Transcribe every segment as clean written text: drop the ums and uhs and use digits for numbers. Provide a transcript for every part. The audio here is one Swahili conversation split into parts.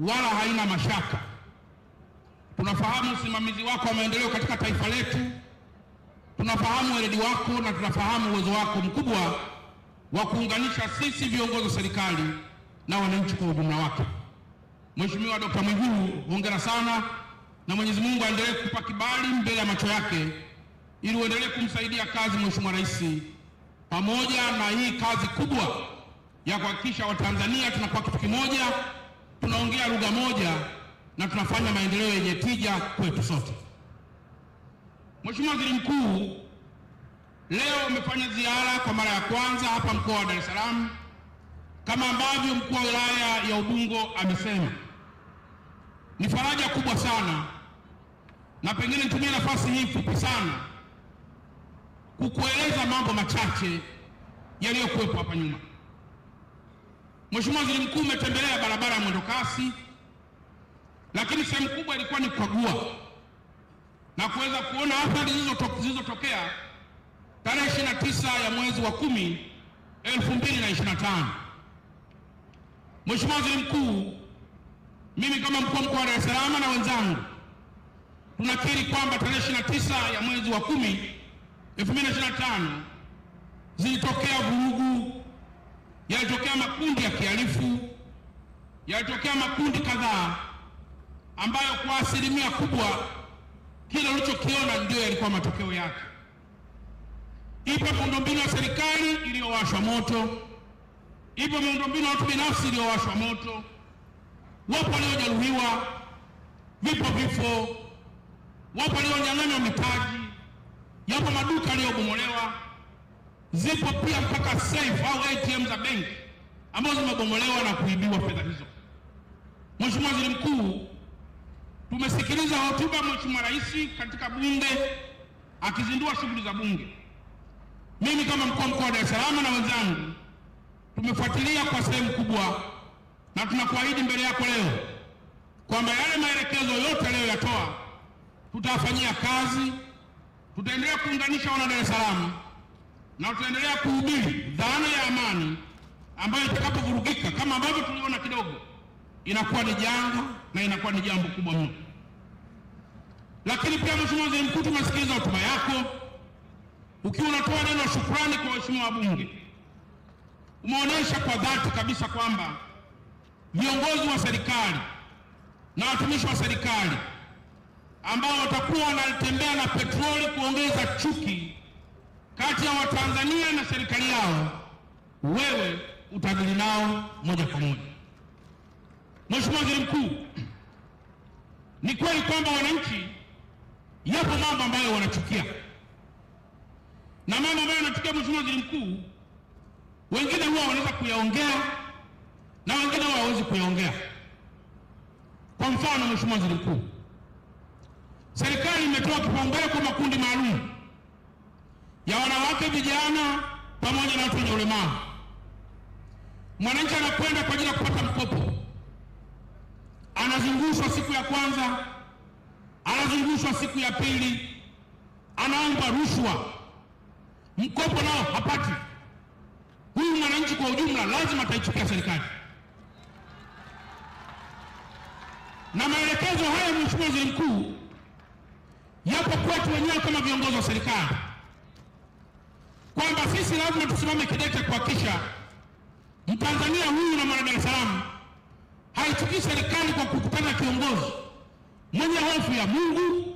wala haina mashaka. Tunafahamu usimamizi wako wa maendeleo katika taifa letu, tunafahamu weledi wako na tunafahamu uwezo wako mkubwa wa kuunganisha sisi viongozi wa serikali na wananchi kwa ujumla wake. Mheshimiwa Dr. Mwigulu, hongera sana, na Mwenyezi Mungu aendelee kukupa kibali mbele ya macho yake ili uendelee kumsaidia kazi Mheshimiwa Rais, pamoja na hii kazi kubwa ya kuhakikisha Watanzania tunakuwa kitu kimoja, tunaongea lugha moja na tunafanya maendeleo yenye tija kwetu sote. Mheshimiwa Waziri Mkuu, leo umefanya ziara kwa mara ya kwanza hapa mkoa wa Dar es Salaam, kama ambavyo mkuu wa wilaya ya Ubungo amesema. Ni faraja kubwa sana, na pengine nitumie nafasi hii fupi sana kukueleza mambo machache yaliyokuwepo hapa nyuma. Mheshimiwa Waziri Mkuu, umetembelea barabara ya mwendokasi, lakini sehemu kubwa ilikuwa ni kukagua na kuweza kuona athari zilizotokea tarehe 29 ya mwezi wa 10, 2025. Mheshimiwa Waziri Mkuu, mimi kama mkuu wa mkoa wa Dar es Salaam na wenzangu tunakiri kwamba tarehe 29 ya mwezi wa 10, 2025 zilitokea vurugu, yalitokea makundi ya kihalifu, yalitokea makundi kadhaa ambayo kwa asilimia kubwa kile ulichokiona ndio yalikuwa matokeo yake. Ipo miundombinu ya serikali iliyowashwa moto, ipo miundombinu ya watu binafsi iliyowashwa moto, wapo waliojeruhiwa, vipo vifo, wapo walionyang'anywa mitaji, yapo maduka yaliyobomolewa, zipo pia mpaka safe au ATM za benki ambazo zimebomolewa na kuibiwa fedha hizo. Mheshimiwa Waziri Mkuu, tumesikiliza hotuba ya Mheshimiwa Rais katika Bunge akizindua shughuli za Bunge. Mimi kama mkuu wa mkoa wa Dar es Salaam na wenzangu tumefuatilia kwa sehemu kubwa, na tunakuahidi mbele yako leo kwamba yale maelekezo yote aliyoyatoa tutafanyia kazi. Tutaendelea kuunganisha wana Dar es Salaam na tutaendelea kuhubiri dhana ya amani ambayo itakapovurugika kama ambavyo tuliona kidogo inakuwa ni janga na inakuwa ni jambo kubwa mno. Lakini pia Mheshimiwa Waziri Mkuu, tumesikiliza hotuba yako ukiwa unatoa neno shukrani kwa waheshimiwa wabunge. Umeonyesha kwa dhati kabisa kwamba viongozi wa serikali na watumishi wa serikali ambao watakuwa wanatembea na petroli kuongeza chuki kati ya Watanzania na serikali yao, wewe utadili nao moja kwa moja. Mheshimiwa Waziri Mkuu, ni kweli kwamba wananchi yapo mambo ambayo wanachukia, na mambo ambayo wanachukia Mheshimiwa Waziri Mkuu, wengine huwa wanaweza kuyaongea na wengine huwa hawawezi kuyaongea. Kwa mfano, Mheshimiwa Waziri Mkuu, serikali imetoa kipaumbele kwa makundi maalum ya wanawake, vijana pamoja na watu wenye ulemavu. Mwananchi anakwenda kwa ajili ya kupata mkopo, anazungushwa siku ya kwanza, anazungushwa siku ya pili, anaomba rushwa, mkopo nao hapati. Huyu mwananchi kwa ujumla lazima ataichukia serikali. Na maelekezo haya Mheshimiwa Waziri Mkuu yapo kwetu wenyewe kama viongozi wa serikali, kwamba sisi lazima tusimame kidete kuhakikisha Mtanzania huyu na mwana Dar es Salaam haichukii serikali kwa kukutana kiongozi mwenye hofu ya Mungu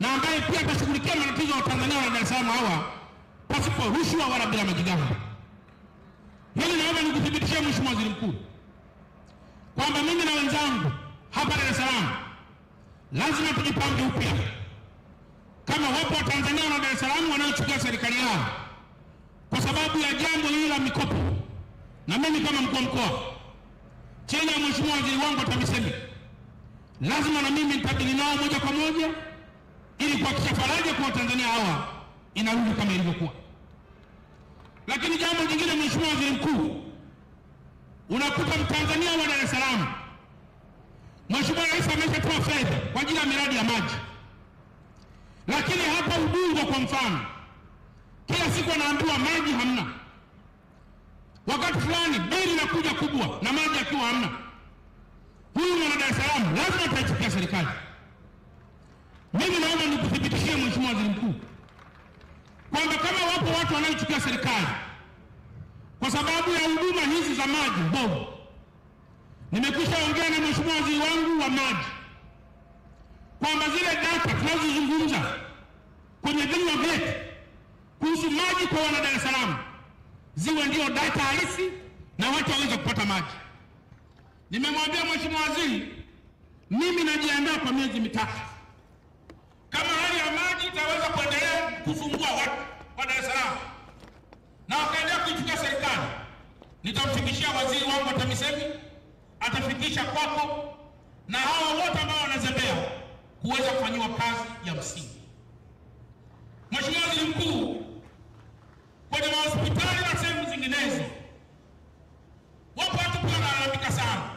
na ambaye pia atashughulikia matatizo ya Tanzania na Dar es Salaam hawa pasipo rushwa wala bila majigambo. Hili naomba nikuthibitishie Mheshimiwa Waziri Mkuu kwamba mimi na wenzangu hapa Dar es Salaam lazima tujipange upya. Kama wapo Watanzania na Dar es Salaam wanaochukia serikali yao kwa sababu ya jambo hili la mikopo, na mimi kama mkuu wa mkoa chini ya Mheshimiwa Waziri wangu TAMISEMI lazima na mimi nitadili nao moja kwa moja ili kuhakikisha faraja kwa Watanzania hawa inarudi kama ilivyokuwa. Lakini jambo jingine Mheshimiwa Waziri Mkuu, unakuta Mtanzania wa Dar es Salaam, Mheshimiwa Rais ameshatoa fedha kwa ajili ya miradi ya maji, lakini hapa Ubungo kwa mfano kila siku anaambiwa maji hamna. Wakati fulani bili inakuja kubwa na maji akiwa hamna. Huyu mwana Dar es Salaam lazima tutaichukia serikali. Mimi naomba nikuthibitishie Mheshimiwa Waziri Mkuu kwamba kama wapo watu wanaochukia serikali kwa sababu ya huduma hizi za maji mbovu, nimekwisha ongea na Mheshimiwa Waziri wangu wa maji kwamba zile data tunazozungumza kwenye vinywa vyetu kuhusu maji kwa wana Dar es Salaam ziwe ndio data halisi na watu waweze kupata maji. Nimemwambia Mheshimiwa Waziri, mimi najiandaa kwa miezi mitatu. Kama hali ya maji itaweza kuendelea kusumbua watu wa Dar es Salaam na wakaendelea kuichukia serikali, nitamfikishia waziri wangu wa TAMISEMI, atafikisha kwako na hawa wote ambao wanazembea kuweza kufanyiwa kazi ya msingi. Mheshimiwa Waziri Mkuu, kwenye hospitali na sehemu zinginezo wapo watu pia wanalalamika sana.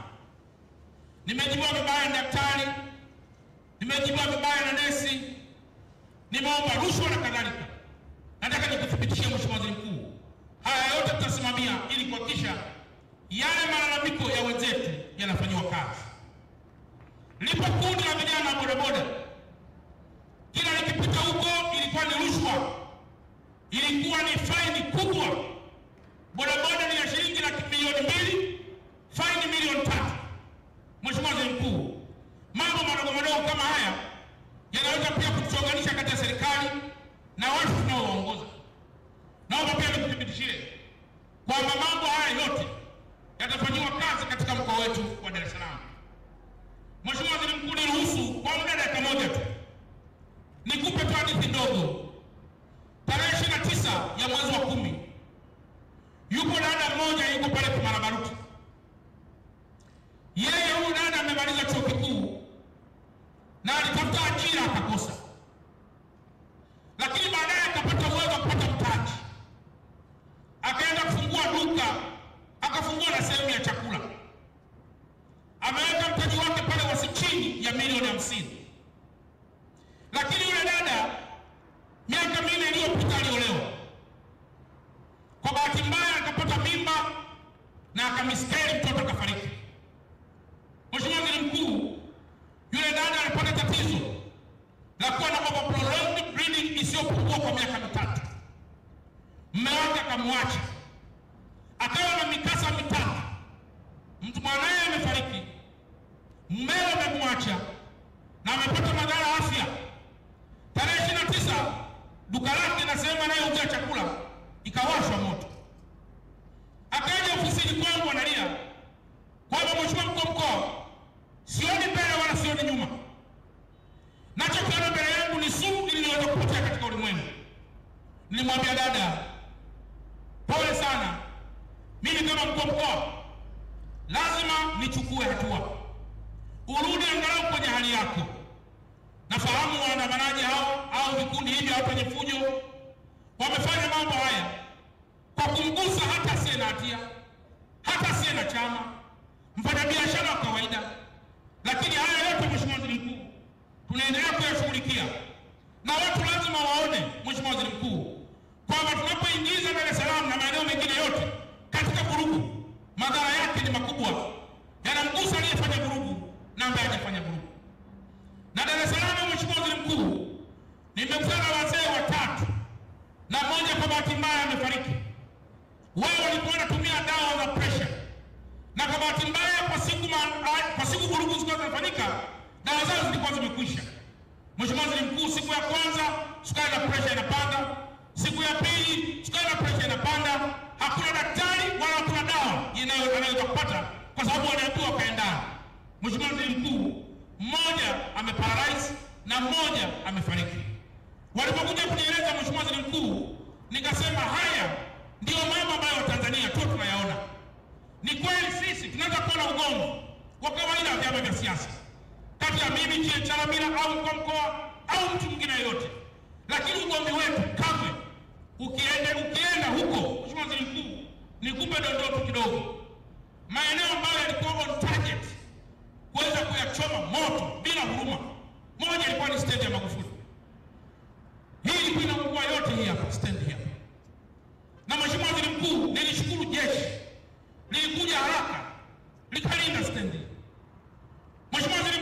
Nimejibiwa vibaya na daktari, nimejibiwa vibaya na nesi, nimeomba rushwa na kadhalika. Nataka nikuthibitishie Mheshimiwa Waziri Mkuu, haya yote tutasimamia ili kuhakikisha yale malalamiko ya wenzetu yanafanywa kazi. Lipo kundi la vijana wa bodaboda, kila nikipita huko ilikuwa ni rushwa, ilikuwa ni faini kubwa. Bodaboda ni ya shilingi $2,000,000, faini $3,000,000. Mheshimiwa Waziri Mkuu, mambo madogo madogo kama haya yanaweza pia kutuunganisha kati ya serikali na watu tunaowaongoza. Naomba pia nikuthibitishie kwamba mambo haya yote yatafanywa kazi katika mkoa wetu wa Dar es Salaam. Mheshimiwa Waziri Mkuu, niruhusu kwa muda dakika moja tu nikupe tu hadithi ndogo. Tarehe 29 ya mwezi wa 10 yupo dada mmoja yuko pale Kimara Baruti. Yeye huyu dada amemaliza chuo kikuu na alitafuta ajira akakosa, lakini baadaye akapata uwezo wa kupata mtaji, akaenda kufungua duka, akafungua na sehemu ya chakula, ameweka mtaji wake pale wasi chini ya $50,000,000. Lakini yule dada miaka 4 iliyopita aliolewa. Kwa bahati mbaya akapata mimba na akamiskeli, mtoto akafariki. Mheshimiwa Waziri Mkuu, yule dada alipata tatizo la kuwa na prolonged bleeding isiyopungua kwa miaka 3. Mume wake akamwacha, akawa na mikasa mitatu. Mtu mwanae amefariki, mumewe amemwacha na amepata madhara afya. Tarehe 29 duka lake na sehemu anayouzia chakula ikawashwa moto. Akaja ofisini kwangu analia kwamba Mheshimiwa Mkuu wa Mkoa, sioni mbele wala sioni nyuma. Nachokiona mbele yangu ni sumu iliyoweza kupotea katika ulimwengu. Nilimwambia dada, pole sana, mimi kama mkuu wa mkoa lazima nichukue hatua, urudi angalau kwenye hali yako. Nafahamu waandamanaji hao au vikundi hivi hapa wenye fujo wamefanya mambo haya kwa kumgusa hata asiye na hatia, hata asiye na chama, mfanyabiashara wa kawaida. Lakini haya yote Mheshimiwa Waziri Mkuu tunaendelea kuyashughulikia, na watu lazima waone Mheshimiwa Waziri Mkuu kwamba tunapoingiza Dar es Salaam na maeneo mengine yote katika vurugu, madhara yake ni makubwa, yanamgusa aliyefanya vurugu na ambaye hajafanya vurugu. Na Dar es Salaam, Mheshimiwa Waziri Mkuu, nimekutana wazee watatu na mmoja kwa bahati mbaya amefariki. Wao walikuwa wanatumia dawa za pressure, na kwa bahati mbaya kwa siku vurugu zilikuwa zinafanyika, dawa zao zilikuwa zimekwisha. Mheshimiwa Waziri Mkuu, siku ya kwanza sukari na pressure inapanda, siku ya pili sukari na pressure inapanda, hakuna daktari wala hakuna dawa inayoweza kupata kwa sababu wanaambiwa kaendana. Mheshimiwa Waziri Mkuu, mmoja ameparalyze na mmoja amefariki. Walipokuja kunieleza Mheshimiwa Waziri Mkuu, nikasema haya ndio mambo ambayo Tanzania tu tunayaona. Ni kweli sisi tunaweza kuwa na ugomvi wa kawaida wa vyama vya siasa kati ya mimi Chalamila au mkuu wa mkoa au mtu mwingine yote, lakini ugomvi wetu kamwe ukienda huko. Mheshimiwa Waziri Mkuu, nikupe dondoo kidogo. Maeneo ambayo yalikuwa on target kuweza kuyachoma moto bila huruma, moja ilikuwa ni stendi ya Magufuli. Hii ilikuwa inaungua yote hii hapa stendi hapa. Na Mheshimiwa Waziri Mkuu, nilishukuru jeshi lilikuja haraka likalinda stendi. Mheshimiwa Waziri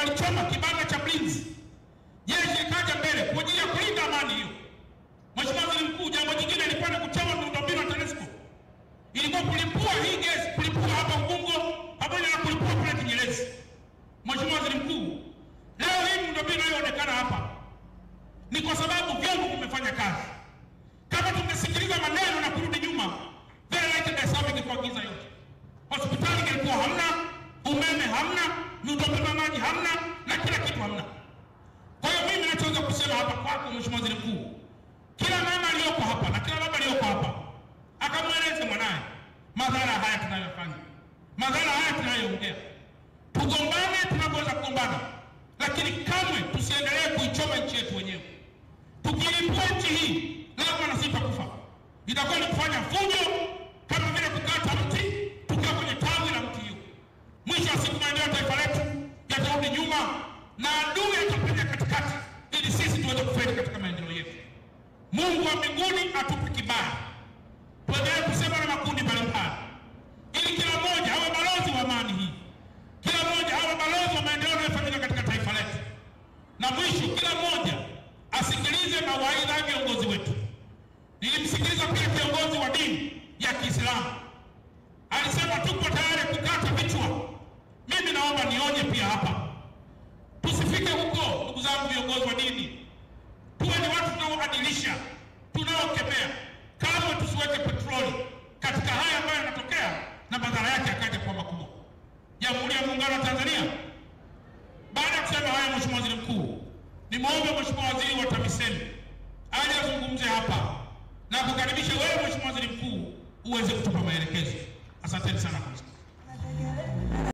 walichoma kibanda cha Mlinzi. Jeshi likaja mbele kwa ajili ya kulinda amani hiyo. Mheshimiwa Waziri Mkuu, jambo jingine ilikuwa ni kuchoma miundombinu ya TANESCO. Ilikuwa kulipua hii gesi, kulipua hapa Ubungo pamoja na kulipua kule Kinyerezi. Mheshimiwa Waziri Mkuu, leo hii miundombinu inayoonekana hapa ni kwa sababu vyombo vimefanya kazi. Kama tungesikiliza maneno na kurudi nyuma, very likely Dar es Salaam ingekuwa giza yote. Hospitali ingekuwa hamna, umeme hamna, miundombinu ya maji hamna, na kila kitu hamna. Kwa hiyo mimi nachoweza kusema hapa kwako Mheshimiwa Waziri Mkuu, kila mama aliyoko hapa na kila baba aliyoko hapa akamweleze mwanae madhara haya tunayofanya, madhara haya tunayoongea. Tugombane tunapoweza kugombana, lakini kamwe tusiendelee kuichoma nchi yetu wenyewe. Tukilipua nchi hii, lazima na sisi tutakufa. Itakuwa ni kufanya fujo kama vile kukata mti tukiwa kwenye tawi la mti hiyo. Mwisho wa siku maendeleo ya taifa letu yatarudi nyuma na adui atapenya katikati ili sisi tuweze kufaidi katika maendeleo yetu. Mungu wa mbinguni atupe kibali. Tuendelee kusema na makundi mbalimbali ili kila mmoja awe balozi wa amani hii. Kila mmoja awe balozi wa maendeleo yanayofanyika katika taifa letu. Na mwisho, kila mmoja asikilize mawaidha ya viongozi wetu. Nilimsikiliza pia kiongozi wa dini ya Kiislamu. Alisema tupo tayari kukata vichwa. Mimi naomba nionye pia hapa, tusifike huko ndugu zangu viongozi wa dini. Tuwe ni watu tunaoadilisha, tunaokemea. Kama tusiweke petroli katika haya ambayo yanatokea na madhara yake akaja kwa makubwa. Jamhuri ya Muungano wa Tanzania. Baada ya kusema haya, Mheshimiwa Waziri Mkuu, nimwombe Mheshimiwa Waziri wa TAMISEMI aje azungumze hapa na kukaribisha wewe Mheshimiwa Waziri Mkuu uweze kutupa maelekezo. Asanteni sana kwa